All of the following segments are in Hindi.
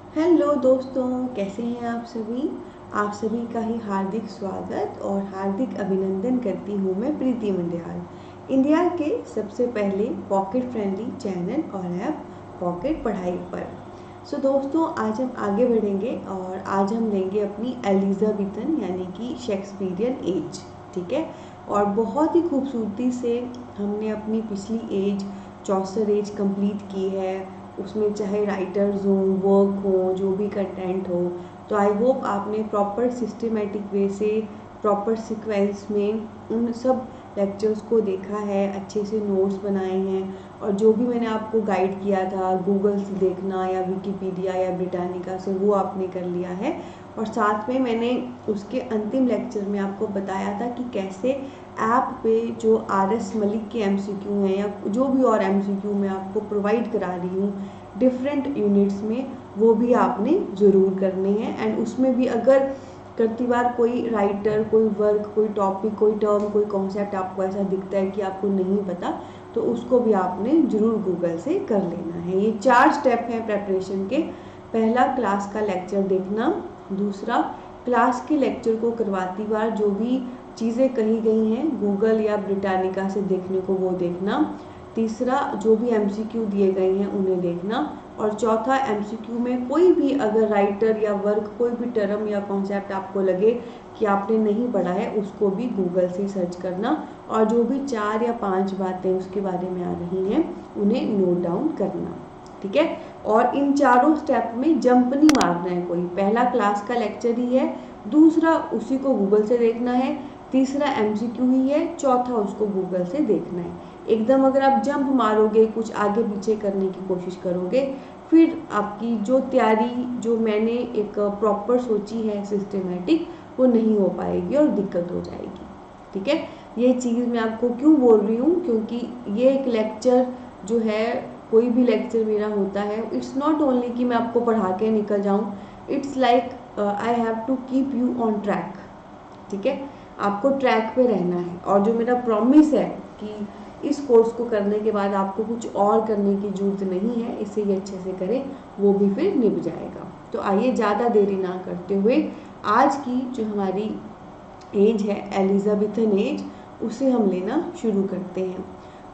हेलो दोस्तों, कैसे हैं आप सभी। आप सभी का ही हार्दिक स्वागत और हार्दिक अभिनंदन करती हूँ मैं प्रीति मंडियाल, इंडिया के सबसे पहले पॉकेट फ्रेंडली चैनल और ऐप पॉकेट पढ़ाई पर। दोस्तों, आज हम आगे बढ़ेंगे और आज हम लेंगे अपनी एलिजाबेथन यानी कि शेक्सपियरियन एज। ठीक है। और बहुत ही खूबसूरती से हमने अपनी पिछली एज चौसर एज कंप्लीट की है। उसमें चाहे राइटर्स हों, वर्क हो, जो भी कंटेंट हो, तो आई होप आपने प्रॉपर सिस्टमेटिक वे से प्रॉपर सीक्वेंस में उन सब लेक्चर्स को देखा है, अच्छे से नोट्स बनाए हैं। और जो भी मैंने आपको गाइड किया था गूगल से देखना या विकिपीडिया या ब्रिटानिका से, वो आपने कर लिया है। और साथ में मैंने उसके अंतिम लेक्चर में आपको बताया था कि कैसे ऐप पे जो RS मलिक के MCQ हैं या जो भी और MCQ मैं आपको प्रोवाइड करा रही हूँ डिफरेंट यूनिट्स में, वो भी आपने ज़रूर करने हैं। एंड उसमें भी अगर करती बार कोई राइटर, कोई वर्क, कोई टॉपिक, कोई टर्म, कोई कॉन्सेप्ट आपको ऐसा दिखता है कि आपको नहीं पता, तो उसको भी आपने ज़रूर गूगल से कर लेना है। ये 4 स्टेप हैं प्रेपरेशन के। पहला, क्लास का लेक्चर देखना। दूसरा, क्लास के लेक्चर को करवाती बार जो भी चीज़ें कही गई हैं गूगल या ब्रिटानिका से देखने को, वो देखना। तीसरा, जो भी MCQ दिए गए हैं उन्हें देखना। और चौथा, MCQ में कोई भी अगर राइटर या वर्क, कोई भी टर्म या कॉन्सेप्ट आपको लगे कि आपने नहीं पढ़ा है, उसको भी गूगल से सर्च करना। और जो भी 4 या 5 बातें उसके बारे में आ रही हैं उन्हें नोट डाउन करना। ठीक है। और इन चारों स्टेप में जंप नहीं मारना है कोई। पहला क्लास का लेक्चर ही है, दूसरा उसी को गूगल से देखना है, तीसरा MCQ ही है, चौथा उसको गूगल से देखना है। एकदम अगर आप जंप मारोगे, कुछ आगे पीछे करने की कोशिश करोगे, फिर आपकी जो तैयारी जो मैंने एक प्रॉपर सोची है सिस्टमेटिक, वो नहीं हो पाएगी और दिक्कत हो जाएगी। ठीक है। ये चीज़ मैं आपको क्यों बोल रही हूँ, क्योंकि ये एक लेक्चर जो है, कोई भी लेक्चर मेरा होता है, इट्स नॉट ओनली कि मैं आपको पढ़ा के निकल जाऊँ, it's like I have to keep you on track. ठीक है। आपको ट्रैक पे रहना है। और जो मेरा प्रॉमिस है कि इस कोर्स को करने के बाद आपको कुछ और करने की जरूरत नहीं है, इसे ही अच्छे से करें, वो भी फिर निभ जाएगा। तो आइए ज़्यादा देरी ना करते हुए आज की जो हमारी एज है एलिजाबेथन एज, उसे हम लेना शुरू करते हैं।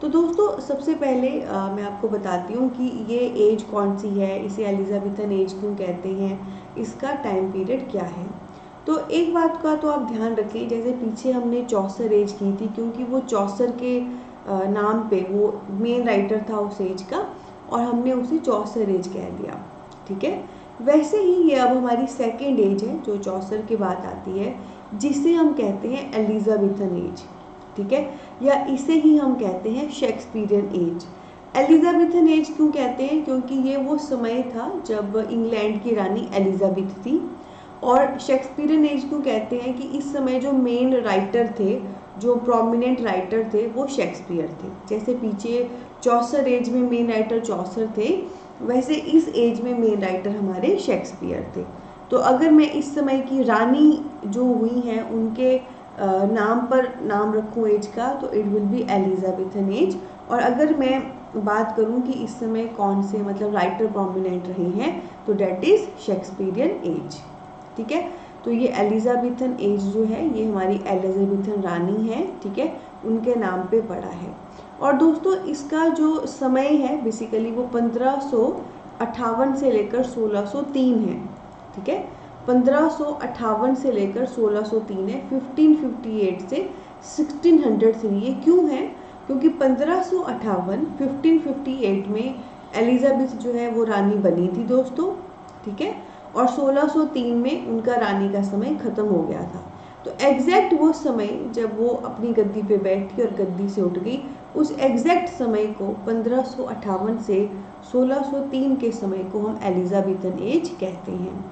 तो दोस्तों, सबसे पहले मैं आपको बताती हूँ कि ये एज कौन सी है, इसे एलिजाबेथन एज क्यों कहते हैं, इसका टाइम पीरियड क्या है। तो एक बात का तो आप ध्यान रखिए, जैसे पीछे हमने चौसर एज की थी, क्योंकि वो चौसर के नाम पे वो मेन राइटर था उस एज का, और हमने उसे चौसर एज कह दिया। ठीक है। वैसे ही ये अब हमारी सेकेंड एज है जो चौसर के बाद आती है, जिसे हम कहते हैं एलिजाबेथन एज। ठीक है। या इसे ही हम कहते हैं शेक्सपियरियन एज। एलिजाबेथन एज क्यों कहते हैं, क्योंकि ये वो समय था जब इंग्लैंड की रानी एलिजाबेथ थी। और शेक्सपियरियन एज क्यों कहते हैं कि इस समय जो मेन राइटर थे, जो प्रोमिनेंट राइटर थे, वो शेक्सपियर थे। जैसे पीछे चौसर एज में मेन राइटर चौसर थे, वैसे इस एज में मेन राइटर हमारे शेक्सपियर थे। तो अगर मैं इस समय की रानी जो हुई हैं उनके नाम पर नाम रखूं एज का, तो it will be Elizabethan age. और अगर मैं बात करूं कि इस समय कौन से मतलब राइटर प्रोमिनेंट रहे हैं, तो डेट इज शेक्सपियरियन एज। ठीक है। तो ये एलिजाबेथन एज जो है, ये हमारी एलिजाबेथन रानी है। ठीक है। उनके नाम पे पड़ा है। और दोस्तों, इसका जो समय है बेसिकली वो 1558 से लेकर 1603 है। ठीक है। 1558 से लेकर 1603 है। 1558 से 1603 ये क्यों है, क्योंकि 1558 1558 में एलिजाबेथ जो है वो रानी बनी थी दोस्तों। ठीक है। और 1603 में उनका रानी का समय खत्म हो गया था। तो एग्जैक्ट वो समय जब वो अपनी गद्दी पे बैठी और गद्दी से उठ गई, उस एग्जैक्ट समय को 1558 से 1603 के समय को हम एलिजाबेथन एज कहते हैं।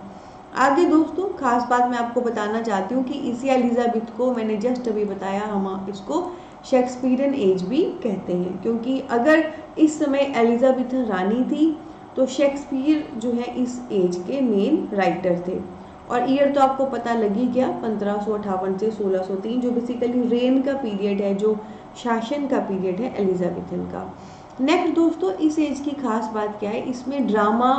आगे दोस्तों, खास बात मैं आपको बताना चाहती हूँ कि इसी एलिजाबेथ को मैंने जस्ट अभी बताया, हम इसको शेक्सपियरियन एज भी कहते हैं, क्योंकि अगर इस समय एलिजाबेथन रानी थी तो शेक्सपियर जो है इस एज के मेन राइटर थे। और ईयर तो आपको पता लग ही गया, 1558 से 1603, जो बेसिकली रेन का पीरियड है, जो शासन का पीरियड है एलिजाबेथन का। नेक्स्ट दोस्तों, इस एज की खास बात क्या है, इसमें ड्रामा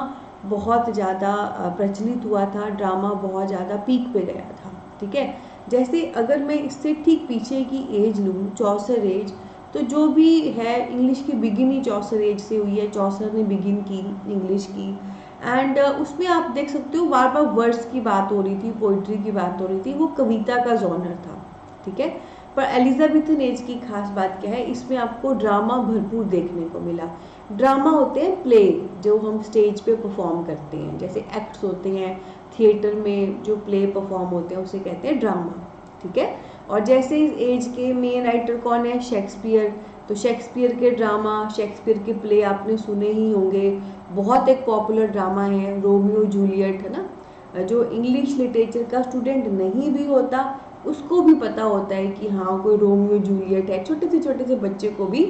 बहुत ज़्यादा प्रचलित हुआ था, ड्रामा बहुत ज़्यादा पीक पे गया था। ठीक है, जैसे अगर मैं इससे ठीक पीछे की एज लूँ, चौसर एज, तो जो भी है इंग्लिश की बिगिन ही चौसर एज से हुई है, चौसर ने बिगिन की इंग्लिश की। एंड उसमें आप देख सकते हो बार बार वर्ड्स की बात हो रही थी, पोइट्री की बात हो रही थी, वो कविता का जॉनर था। ठीक है, पर एलिजाबेथन एज की खास बात क्या है, इसमें आपको ड्रामा भरपूर देखने को मिला। ड्रामा होते हैं प्ले, जो हम स्टेज पे परफॉर्म करते हैं, जैसे एक्ट्स होते हैं थिएटर में, जो प्ले परफॉर्म होते हैं उसे कहते हैं ड्रामा। ठीक है, और जैसे इस एज के मेन राइटर कौन है, शेक्सपियर। तो शेक्सपियर के ड्रामा, शेक्सपियर के प्ले आपने सुने ही होंगे। बहुत एक पॉपुलर ड्रामा है रोमियो जूलियट, है ना। जो इंग्लिश लिटरेचर का स्टूडेंट नहीं भी होता उसको भी पता होता है कि हाँ कोई रोमियो जूलियट है, छोटे से बच्चे को भी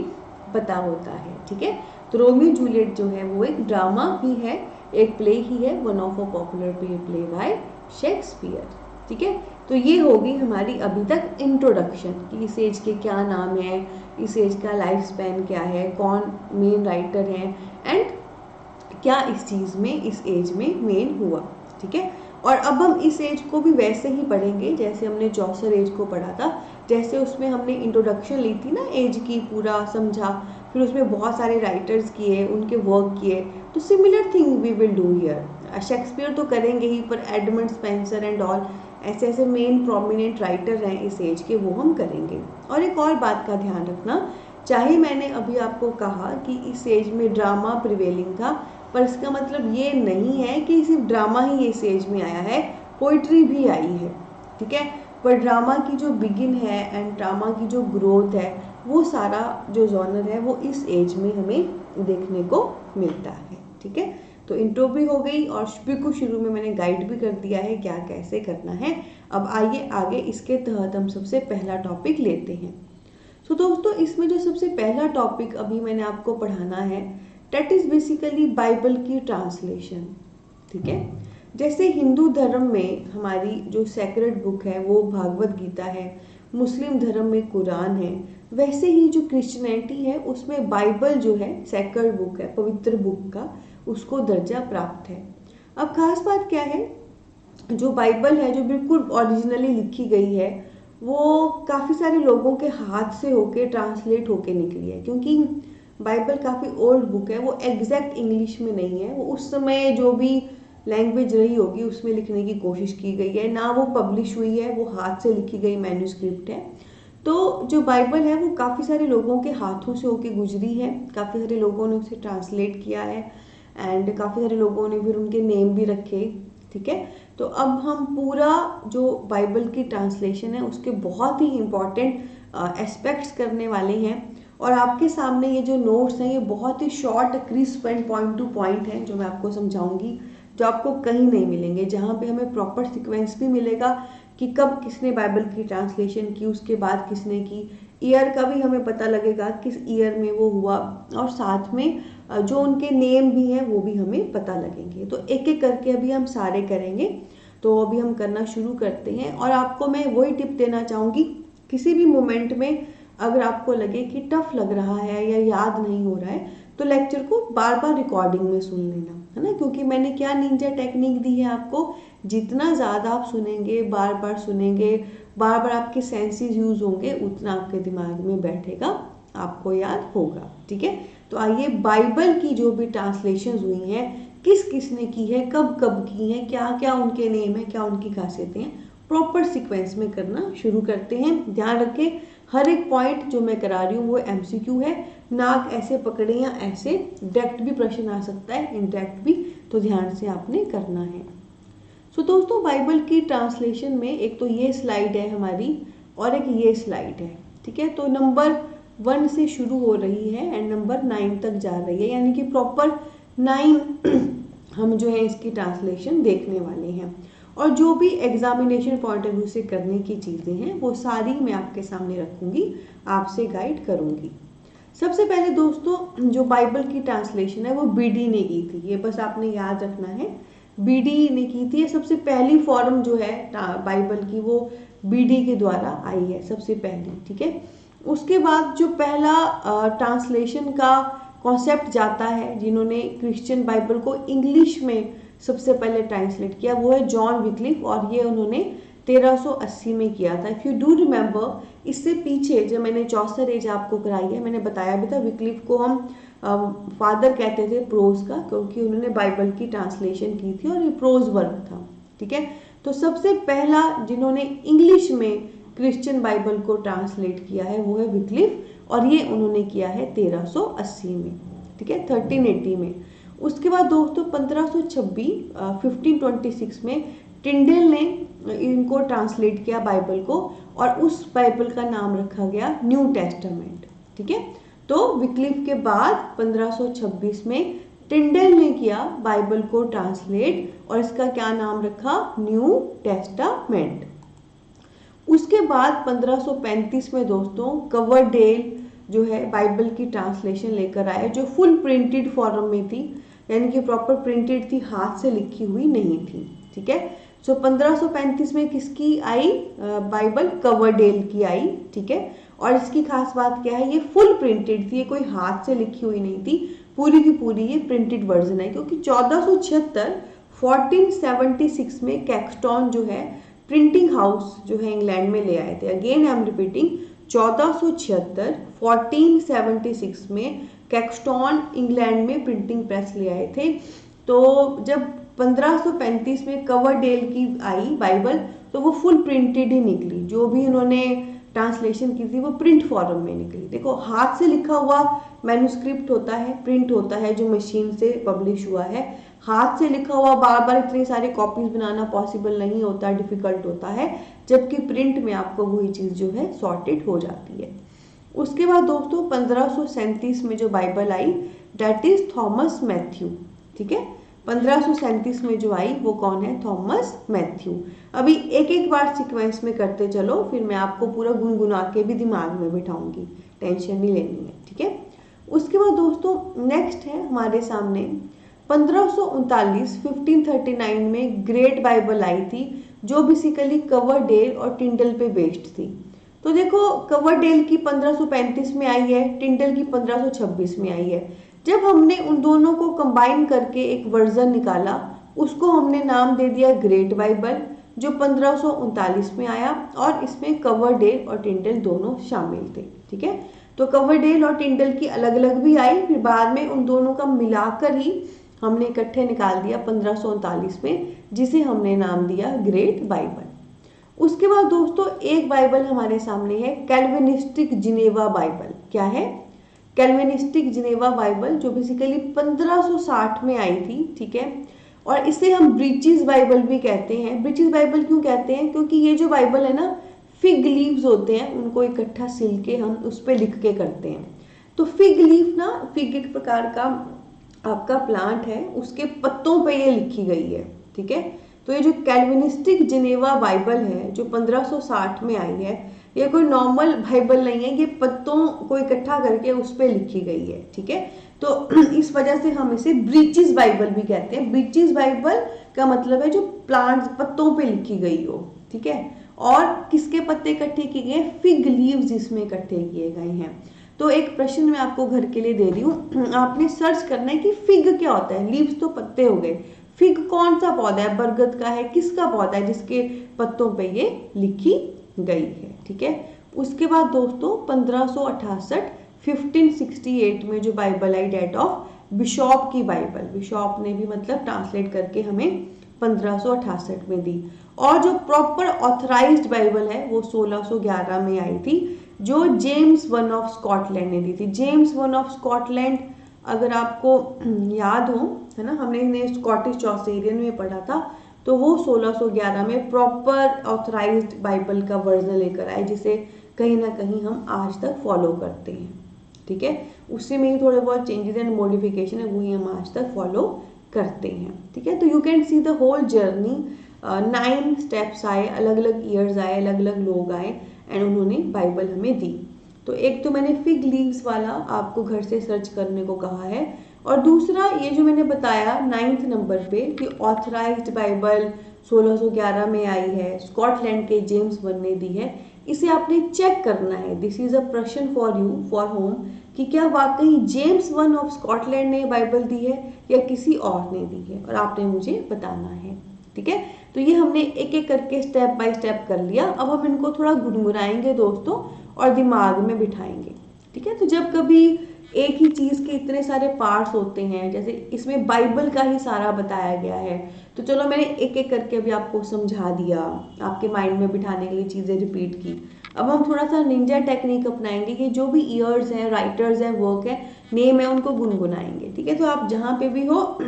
पता होता है। ठीक है, तो रोमियो जूलियट जो है वो एक ड्रामा ही है, एक प्ले ही है, one of a popular play by Shakespeare. ठीक है, तो ये होगी हमारी अभी तक इंट्रोडक्शन कि इस एज के क्या नाम है, इस एज का लाइफ स्पैन क्या है, कौन मेन राइटर हैं, एंड क्या इस चीज़ में इस एज में मेन हुआ। ठीक है, और अब हम इस एज को भी वैसे ही पढ़ेंगे जैसे हमने चौसर एज को पढ़ा था। जैसे उसमें हमने इंट्रोडक्शन ली थी ना एज की, पूरा समझा, फिर उसमें बहुत सारे राइटर्स किए, उनके वर्क किए, तो similar thing we will do here. Shakespeare तो करेंगे ही, पर एडमंड स्पेंसर एंड ऑल ऐसे ऐसे मेन प्रोमिनेंट राइटर हैं इस एज के, वो हम करेंगे। और एक और बात का ध्यान रखना, चाहे मैंने अभी आपको कहा कि इस एज में ड्रामा प्रिवेलिंग था, पर इसका मतलब ये नहीं है कि सिर्फ ड्रामा ही इस एज में आया है, पोइट्री भी आई है। ठीक है, पर ड्रामा की जो बिगिन है एंड ड्रामा की जो ग्रोथ है, वो सारा जो जॉनर है वो इस एज में हमें देखने को मिलता है। ठीक है, तो इंट्रो भी हो गई और बिल्कुल शुरू में मैंने गाइड भी कर दिया है क्या कैसे करना है। अब आइए आगे इसके तहत हम सबसे पहला टॉपिक लेते हैं। तो दोस्तों इसमें जो सबसे पहला टॉपिक अभी मैंने आपको पढ़ाना है, डेट इज़ बेसिकली बाइबल की ट्रांसलेशन। ठीक है, जैसे हिंदू धर्म में हमारी जो सेक्रेड बुक है वो भागवत गीता है, मुस्लिम धर्म में कुरान है, वैसे ही जो क्रिश्चियनिटी है उसमें बाइबल जो है सेक्रेड बुक है, पवित्र बुक का उसको दर्जा प्राप्त है। अब खास बात क्या है, जो बाइबल है जो बिल्कुल ओरिजिनली लिखी गई है वो काफ़ी सारे लोगों के हाथ से होके ट्रांसलेट होके निकली है, क्योंकि बाइबल काफ़ी ओल्ड बुक है, वो एग्जैक्ट इंग्लिश में नहीं है, वो उस समय जो भी लैंग्वेज रही होगी उसमें लिखने की कोशिश की गई है, ना वो पब्लिश हुई है, वो हाथ से लिखी गई मैन्यूस्क्रिप्ट है। तो जो बाइबल है वो काफ़ी सारे लोगों के हाथों से होके गुजरी है, काफ़ी सारे लोगों ने उसे ट्रांसलेट किया है एंड काफ़ी सारे लोगों ने फिर उनके नेम भी रखे। ठीक है, तो अब हम पूरा जो बाइबल की ट्रांसलेशन है उसके बहुत ही इम्पॉर्टेंट एस्पेक्ट्स करने वाले हैं, और आपके सामने ये जो नोट्स हैं ये बहुत ही short crisp and point to point हैं जो मैं आपको समझाऊंगी, जो आपको कहीं नहीं मिलेंगे, जहाँ पे हमें प्रॉपर सीक्वेंस भी मिलेगा कि कब किसने बाइबल की ट्रांसलेशन की, उसके बाद किसने की, ईयर का भी हमें पता लगेगा किस ईयर में वो हुआ, और साथ में जो उनके नेम भी हैं वो भी हमें पता लगेंगे। तो एक एक करके अभी हम सारे करेंगे, तो अभी हम करना शुरू करते हैं। और आपको मैं वही टिप देना चाहूँगी, किसी भी मोमेंट में अगर आपको लगे कि टफ लग रहा है या याद नहीं हो रहा है तो लेक्चर को बार बार रिकॉर्डिंग में सुन लेना, है ना, क्योंकि मैंने क्या निंजा टेक्निक दी है आपको, जितना ज़्यादा आप सुनेंगे, बार बार सुनेंगे, बार बार आपके सेंसेस यूज होंगे, उतना आपके दिमाग में बैठेगा, आपको याद होगा। ठीक है, तो आइए बाइबल की जो भी ट्रांसलेशन हुई हैं, किस किसने की है, कब कब की है, क्या क्या उनके नेम है, क्या उनकी खासियतें हैं, प्रॉपर सीक्वेंस में करना शुरू करते हैं। ध्यान रखें हर एक पॉइंट जो मैं करा रही हूँ वो एमसीक्यू है, नाक ऐसे पकड़े या ऐसे, डायरेक्ट भी प्रश्न आ सकता है, इनडायरेक्ट भी, तो ध्यान से आपने करना है। सो दोस्तों बाइबल की ट्रांसलेशन में एक तो ये स्लाइड है हमारी और एक ये स्लाइड है। ठीक है, तो नंबर 1 से शुरू हो रही है एंड नंबर 9 तक जा रही है, यानी कि प्रॉपर 9 हम जो है इसकी ट्रांसलेशन देखने वाले हैं। और जो भी एग्जामिनेशन पॉइंट ऑफ व्यू से करने की चीज़ें हैं वो सारी मैं आपके सामने रखूँगी, आपसे गाइड करूँगी। सबसे पहले दोस्तों जो बाइबल की ट्रांसलेशन है वो बीडी ने की थी, ये बस आपने याद रखना है, बीडी ने की थी। सबसे पहली फॉर्म जो है बाइबल की वो बीडी के द्वारा आई है सबसे पहली। ठीक है, उसके बाद जो पहला ट्रांसलेशन का कॉन्सेप्ट जाता है, जिन्होंने क्रिश्चियन बाइबल को इंग्लिश में सबसे पहले ट्रांसलेट किया, वो है जॉन विक्लिफ, और ये उन्होंने 1380 में किया था। इफ़ यू डू रिमेंबर, इससे पीछे जब मैंने चौसर एज आपको कराई है, मैंने बताया भी था विक्लिफ को हम फादर कहते थे प्रोज का, क्योंकि उन्होंने बाइबल की ट्रांसलेशन की थी और ये प्रोज वर्क था। ठीक है, तो सबसे पहला जिन्होंने इंग्लिश में क्रिश्चियन बाइबल को ट्रांसलेट किया है वो है विक्लिफ, और ये उन्होंने किया है 1380 में। ठीक है, 1380 में। उसके बाद दोस्तों 1526 में टिंडल ने इनको ट्रांसलेट किया बाइबल को, और उस बाइबल का नाम रखा गया न्यू टेस्टामेंट। ठीक है, तो विक्लिफ के बाद 1526 में टिंडल ने किया बाइबल को ट्रांसलेट, और इसका क्या नाम रखा, न्यू टेस्टामेंट। उसके बाद 1535 में दोस्तों कवरडेल जो है बाइबल की ट्रांसलेशन लेकर आया, जो फुल प्रिंटेड फॉर्म में थी, यानी कि प्रॉपर प्रिंटेड थी, हाथ से लिखी हुई नहीं थी। ठीक है, सो 1535 में किसकी आई बाइबल, कवरडेल की आई। ठीक है, और इसकी खास बात क्या है, ये फुल प्रिंटेड थी, ये कोई हाथ से लिखी हुई नहीं थी, पूरी की पूरी ये प्रिंटेड वर्जन है। क्योंकि 1476 में कैक्सटन जो है प्रिंटिंग हाउस जो है इंग्लैंड में ले आए थे। अगेन आई एम रिपीटिंग, 1476 में कैक्सटन इंग्लैंड में प्रिंटिंग प्रेस ले आए थे। तो जब 1535 में कवरडेल की आई बाइबल, तो वो फुल प्रिंटेड ही निकली, जो भी उन्होंने ट्रांसलेशन की थी वो प्रिंट फॉर्म में निकली। देखो, हाथ से लिखा हुआ मैन्युस्क्रिप्ट होता है, प्रिंट होता है, जो मशीन से पब्लिश हुआ है। हाथ से लिखा हुआ बार बार इतनी सारी कॉपीज बनाना पॉसिबल नहीं होता, डिफिकल्ट होता है, जबकि प्रिंट में आपको वही चीज़ जो है सॉर्टेड हो जाती है। उसके बाद दोस्तों 1537 में जो Bible I, that is Thomas Matthew. ठीक है, 1537 में जो आई वो कौन है, थॉमस मैथ्यू। अभी एक एक बार सीक्वेंस में करते चलो, फिर मैं आपको पूरा गुनगुना के भी दिमाग में बिठाऊंगी, टेंशन नहीं लेनी है। ठीक है, उसके बाद दोस्तों नेक्स्ट है हमारे सामने 1539 में ग्रेट बाइबल आई थी, जो बेसिकली कवरडेल और टिंडल पे बेस्ड थी। तो देखो, कवरडेल की 1535 में आई है, टिंडल की 1526 में आई है। जब हमने उन दोनों को कंबाइन करके एक वर्जन निकाला, उसको हमने नाम दे दिया ग्रेट बाइबल, जो 1539 में आया, और इसमें कवरडेल और टिंडल दोनों शामिल थे। ठीक है, तो कवरडेल और टिंडल की अलग अलग भी आई, फिर बाद में उन दोनों का मिलाकर ही हमने इकट्ठे निकाल दिया 1539 में, जिसे हमने नाम दिया ग्रेट बाइबल। उसके बाद दोस्तों एक बाइबल हमारे सामने है, कैल्विनिस्टिक जिनेवा बाइबल। क्या है, कैल्विनिस्टिक जिनेवा बाइबल, जो बेसिकली 1560 में आई थी। ठीक है, और इसे हम ब्रिचेस बाइबल भी कहते हैं। ब्रिचेस बाइबल क्यों कहते हैं, क्योंकि ये जो बाइबल है ना, फिग लीव्स होते हैं, उनको इकट्ठा सिल के हम उस पर लिख के करते हैं। तो फिग लीफ ना, फिग एक प्रकार का आपका प्लांट है, उसके पत्तों पे ये लिखी गई है। ठीक है, तो ये जो कैल्विनिस्टिक जिनेवा बाइबल है, जो 1560 में आई है, ये कोई नॉर्मल बाइबल नहीं है, ये पत्तों को इकट्ठा करके उस पर लिखी गई है। ठीक है, तो इस वजह से हम इसे ब्रिचेस बाइबल भी कहते हैं। ब्रिचेस बाइबल का मतलब है जो प्लांट्स पत्तों पे लिखी गई हो। ठीक है, और किसके पत्ते इकट्ठे किए गए, फिग लीव्स इसमें इकट्ठे किए गए हैं। तो एक प्रश्न मैं आपको घर के लिए दे रही हूँ, आपने सर्च करना है कि फिग क्या होता है। लीव्स तो पत्ते हो गए, फिग कौन सा पौधा है, बरगद का है, किसका पौधा है जिसके पत्तों पे ये लिखी गई है। ठीक है, उसके बाद दोस्तों 1568 में जो बाइबल आई, डेट ऑफ बिशॉप की बाइबल, बिशॉप ने भी मतलब ट्रांसलेट करके हमें 1568 में दी। और जो प्रॉपर ऑथराइज्ड बाइबल है वो 1611 में आई थी, जो जेम्स वन ऑफ स्कॉटलैंड ने दी थी। जेम्स वन ऑफ स्कॉटलैंड अगर आपको याद हो, है ना, हमने इन्हें स्कॉटिश चौसेरियन में पढ़ा था, तो वो 1611 में प्रॉपर ऑथराइज्ड बाइबल का वर्जन लेकर आए, जिसे कहीं ना कहीं हम आज तक फॉलो करते हैं। ठीक है, उसी में ही थोड़े बहुत चेंजेस एंड मॉडिफिकेशन है, वही हम आज तक फॉलो करते हैं। ठीक है, तो you can see the whole journey, 9 steps आए, अलग अलग ईयर्स आए, अलग अलग लोग आए, एंड उन्होंने बाइबल हमें दी। तो एक तो मैंने फिग लीव्स वाला आपको घर से सर्च करने को कहा है, और दूसरा ये जो मैंने बताया 9th नंबर पे कि ऑथराइज्ड बाइबल 1611 में आई है, स्कॉटलैंड के जेम्स वन ने दी है, इसे आपने चेक करना है। दिस इज अ प्रश्न फॉर यू फॉर होम कि क्या वाकई जेम्स वन ऑफ स्कॉटलैंड ने बाइबल दी है या किसी और ने दी है, और आपने मुझे बताना है। ठीक है, तो ये हमने एक एक करके स्टेप बाय स्टेप कर लिया। अब हम इनको थोड़ा गुनगुनाएंगे दोस्तों और दिमाग में बिठाएंगे। ठीक है, तो जब कभी एक ही चीज के इतने सारे पार्ट्स होते हैं, जैसे इसमें बाइबल का ही सारा बताया गया है, तो चलो मैंने एक एक करके अभी आपको समझा दिया, आपके माइंड में बिठाने के लिए चीजें रिपीट की। अब हम थोड़ा सा निंजा टेक्निक अपनाएंगे कि जो भी ईयर्स हैं, राइटर्स हैं, वर्क है, नेम है, उनको गुनगुनाएंगे। ठीक है, तो आप जहाँ पे भी हो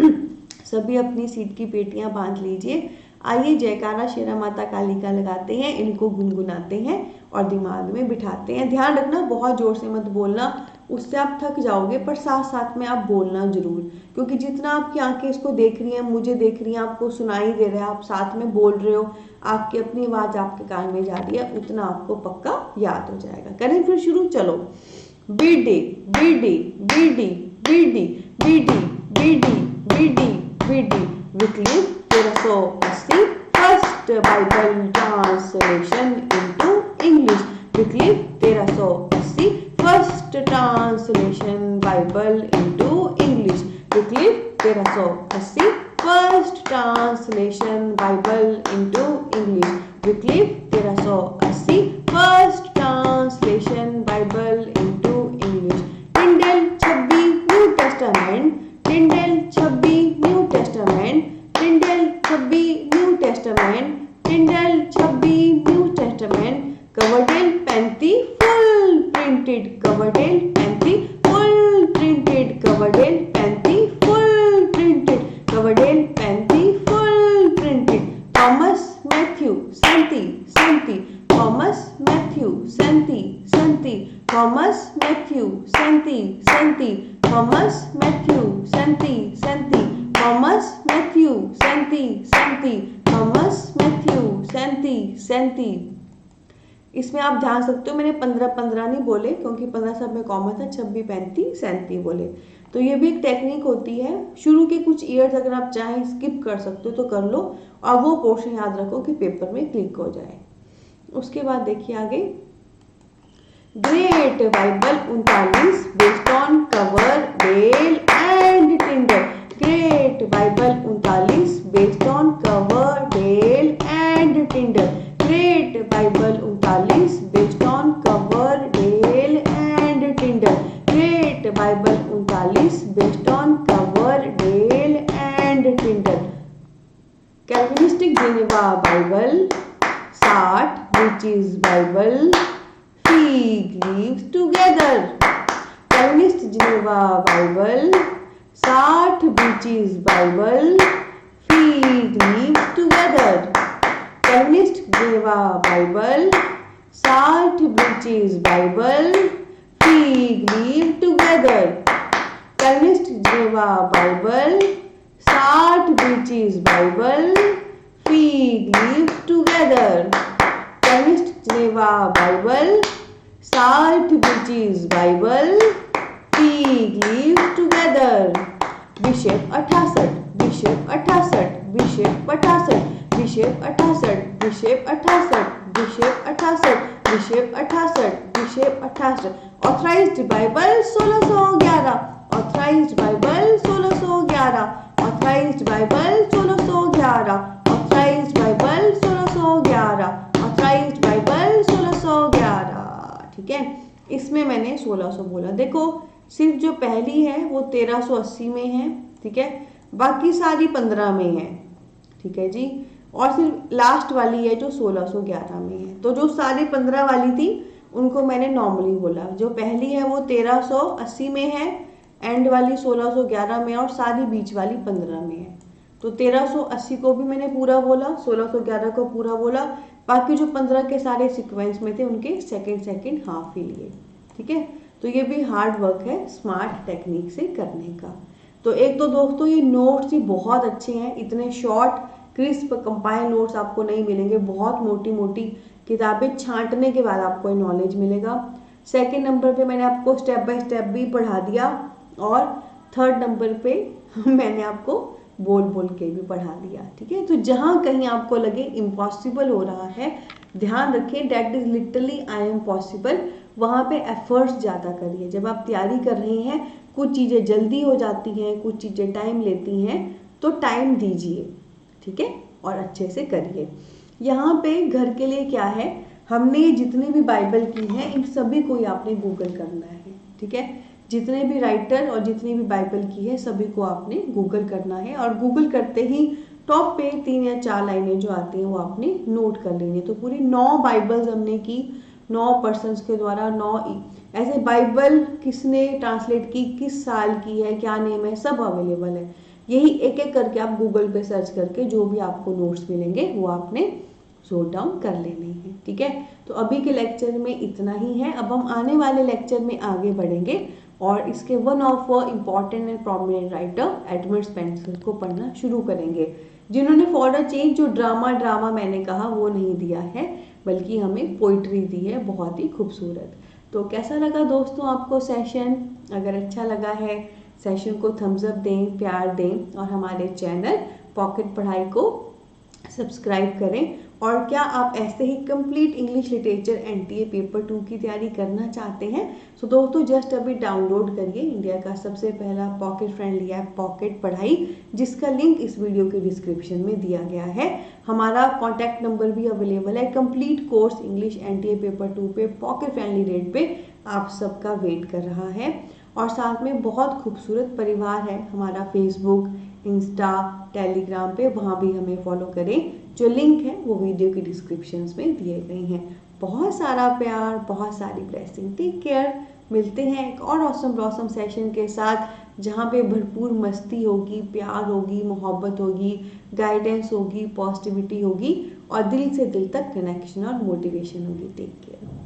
सभी अपनी सीट की पेटियां बांध लीजिए। आइए जयकारा शेरा माता काली का लगाते हैं, इनको गुनगुनाते हैं और दिमाग में बिठाते हैं। ध्यान रखना बहुत जोर से मत बोलना, उससे आप थक जाओगे, पर साथ साथ में आप बोलना जरूर, क्योंकि जितना आपकी आंखें इसको देख रही हैं, मुझे देख रही हैं, आपको सुनाई दे रहा है, आप साथ में बोल रहे हो, आपकी अपनी आवाज आपके कान में जा रही है, उतना आपको पक्का याद हो जाएगा। करें फिर शुरू, चलो। बीडी बीडी बीडी बीडी बीडी बीडी बीडी बीडी Wycliffe 1380 first Bible translation into English. Wycliffe 1380 first translation Bible into English. Wycliffe 1380 first translation Bible into English. Wycliffe 1380 first translation Bible into English. Tyndale 26 New Testament. Tyndale 26 New Testament. Tyndale 26 New Testament. Tyndale 26 New Testament. Coverdale 35 full printed. Coverdale 35 full printed. Coverdale 35 full printed. Coverdale 35 full printed. Thomas Matthew सेंती सेंती। थॉमस मैथ्यू सेंती सेंती। थॉमस मैथ्यू सेंती सेंती। थॉमस मैथ्यू सेंती सेंती। थॉमस मैथ्यू सेंती सेंती। थॉमस मैथ्यू सेंती सेंती। इसमें आप ध्यान सकते हो मैंने 15-15 नहीं बोले, क्योंकि 15 सब में कॉमन था, 26 35 37 बोले। तो ये भी एक टेक्निक होती है। शुरू के कुछ ईयर्स अगर आप चाहें स्किप कर सकते हो तो कर लो, और वो पोर्शन याद रखो कि पेपर में क्लिक हो जाए। उसके बाद देखिए आगे, great Bible 39 based on Coverdale and Tyndale. Great Bible 39 based on Coverdale and Tyndale. Great Bible 39 based on Coverdale and Tyndale. Great Bible 39 based on Coverdale and Tyndale. Calvinistic Geneva Bible 60 British Bible fig leaves together। Calvinist Geneva Bible 60 British Bible fig leaves together। Calvinist Geneva Bible 60 British Bible fig leaves together। Calvinist Geneva Bible 60 British Bible fig leaves together। Calvinist Geneva Bible 60 British Bible fig leaves together। Bishop 68 Bishop 68 Bishop 68 Bishop 68 Bishop 68 Bishop 68 Bishop 68 Bishop 68। Authorized Bible 1611। Authorized Bible 1611। Authorized Bible 1611। Authorized Bible 1611। Authorized Bible 1611। ठीक है, इसमें मैंने 1600 बोला। देखो सिर्फ जो पहली है वो 1380 में है, ठीक है, बाकी सारी 15 में है। ठीक है जी, और सिर्फ लास्ट वाली है जो 1611 में है। तो जो सारी 15 वाली थी उनको मैंने नॉर्मली बोला। जो पहली है वो 1380 में है, एंड वाली 1611 में, और सारी बीच वाली 15 में है। तो 1380 को भी मैंने पूरा बोला, 1611 को पूरा बोला, बाकी जो 15 के सारे सीक्वेंस में थे उनके सेकंड हाफ ही लिए। ठीक है, तो ये भी हार्ड वर्क है स्मार्ट टेक्निक से करने का। तो एक तो दोस्तों ये नोट्स ही बहुत अच्छे हैं, इतने शॉर्ट क्रिस्प कंपाइल नोट्स आपको नहीं मिलेंगे। बहुत मोटी मोटी किताबें छांटने के बाद आपको नॉलेज मिलेगा। सेकंड नंबर पे मैंने आपको स्टेप बाय स्टेप भी पढ़ा दिया, और थर्ड नंबर पे मैंने आपको बोल बोल के भी पढ़ा दिया। ठीक है, तो जहाँ कहीं आपको लगे इम्पॉसिबल हो रहा है, ध्यान रखें, that is literally I am possible, वहाँ पे एफर्ट्स ज़्यादा करिए। जब आप तैयारी कर रहे हैं, कुछ चीज़ें जल्दी हो जाती हैं, कुछ चीज़ें टाइम लेती हैं, तो टाइम दीजिए, ठीक है, और अच्छे से करिए। यहाँ पे घर के लिए क्या है, हमने जितने भी बाइबल की हैं इन सभी को ही आपने गूगल करना है, ठीक है। जितने भी राइटर और जितनी भी बाइबल की है सभी को आपने गूगल करना है, और गूगल करते ही टॉप पे 3 या 4 लाइनें जो आती हैं वो आपने नोट कर लेनी है। तो पूरी 9 बाइबल्स हमने की, 9 पर्सन्स के द्वारा, 9 ऐसे बाइबल किसने ट्रांसलेट की, किस साल की है, क्या नेम है, सब अवेलेबल है। यही एक एक करके आप गूगल पे सर्च करके जो भी आपको नोट्स मिलेंगे वो आपने नोट डाउन कर लेने हैं, ठीक है। तो अभी के लेक्चर में इतना ही है। अब हम आने वाले लेक्चर में आगे बढ़ेंगे और इसके one of important and prominent writer Edmund Spenser को पढ़ना शुरू करेंगे, जिन्होंने फॉर अ चेंज जो ड्रामा मैंने कहा वो नहीं दिया है, बल्कि हमें पोइट्री दी है, बहुत ही खूबसूरत। तो कैसा लगा दोस्तों आपको सेशन? अगर अच्छा लगा है सेशन को थम्स अप दें, प्यार दें, और हमारे चैनल पॉकेट पढ़ाई को सब्सक्राइब करें। और क्या आप ऐसे ही complete English literature NTA paper 2 की तैयारी करना चाहते हैं, तो दोस्तों जस्ट अभी डाउनलोड करिए इंडिया का सबसे पहला पॉकेट फ्रेंडली ऐप पॉकेट पढ़ाई, जिसका लिंक इस वीडियो के डिस्क्रिप्शन में दिया गया है। हमारा कॉन्टैक्ट नंबर भी अवेलेबल है। Complete course English NTA paper 2 पे पॉकेट फ्रेंडली रेट पे आप सबका वेट कर रहा है। और साथ में बहुत खूबसूरत परिवार है हमारा, फेसबुक, इंस्टा, टेलीग्राम पे, वहाँ भी हमें फॉलो करें। जो लिंक है वो वीडियो के डिस्क्रिप्शन में दिए गए हैं। बहुत सारा प्यार, बहुत सारी ब्लेसिंग। Take care. मिलते हैं एक और ऑसम ब्लॉसम सेशन के साथ, जहाँ पे भरपूर मस्ती होगी, प्यार होगी, मोहब्बत होगी, गाइडेंस होगी, पॉजिटिविटी होगी, और दिल से दिल तक कनेक्शन और मोटिवेशन होगी। Take care.